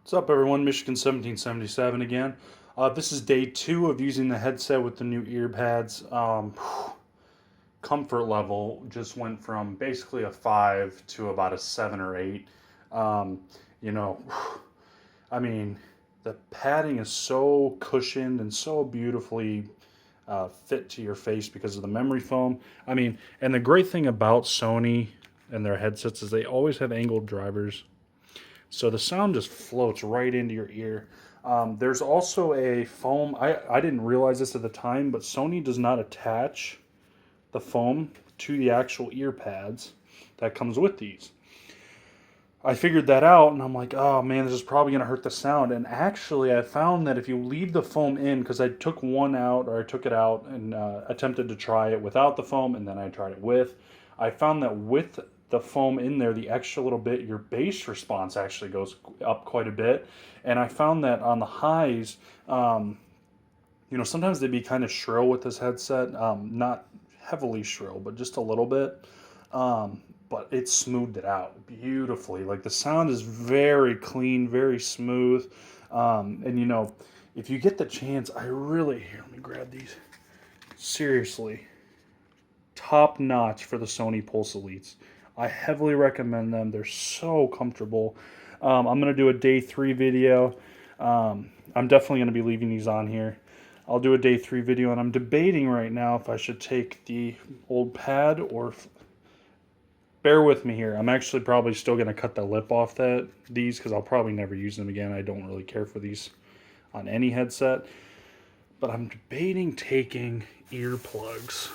What's up, everyone? Michigan 1777 again. This is day 2 of using the headset with the new Earpads. Comfort level just went from basically a 5 to about a 7 or 8. Um, you know, I mean, the padding is so cushioned and so beautifully fit to your face because of the memory foam. I mean, and the great thing about Sony and their headsets is they always have angled drivers. So the sound just floats right into your ear. There's also a foam. I didn't realize this at the time, but Sony does not attach the foam to the actual ear pads that comes with these. I figured that out and I'm like, oh man, this is probably going to hurt the sound. And actually, I found that if you leave the foam in, because I took one out, or I took it out and attempted to try it without the foam, and then I tried it with, I found that with the foam in there, the extra little bit, your bass response actually goes up quite a bit. And I found that on the highs, sometimes they'd be kind of shrill with this headset, not heavily shrill, but just a little bit. But it smoothed it out beautifully. Like the sound is very clean, very smooth. And if you get the chance, here, let me grab these. Seriously, top notch for the Sony Pulse Elites. I heavily recommend them. They're so comfortable. I'm going to do a day 3 video. I'm definitely going to be leaving these on here. I'll do a day 3 video, and I'm debating right now if I should take the old pad or... Bear with me here. I'm actually probably still going to cut the lip off these because I'll probably never use them again. I don't really care for these on any headset. But I'm debating taking earplugs.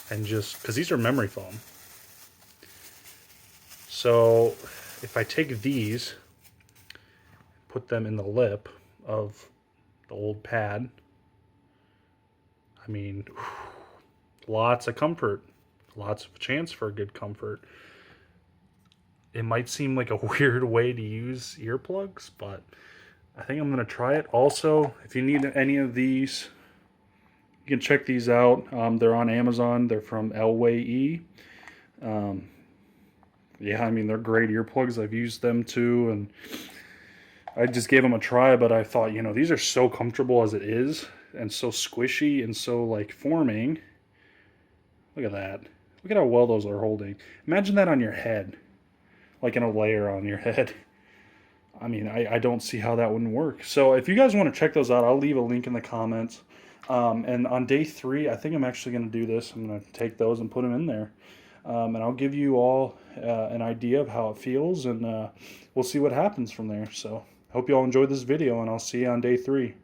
And just, because these are memory foam. So if I take these, put them in the lip of the old pad, I mean, lots of comfort. Lots of chance for good comfort. It might seem like a weird way to use earplugs, but I think I'm going to try it. Also, if you need any of these, you can check these out. They're on Amazon. They're from Elway. Yeah, I mean, they're great earplugs. I've used them too, and I just gave them a try, but I thought, these are so comfortable as it is, and so squishy and so, like, forming. Look at that. Look at how well those are holding. Imagine that on your head, like in a layer on your head. I mean, I don't see how that wouldn't work. So if you guys want to check those out, I'll leave a link in the comments. And on day 3, I think I'm actually going to do this. I'm going to take those and put them in there. And I'll give you all an idea of how it feels, and we'll see what happens from there. So I hope you all enjoyed this video, and I'll see you on day 3.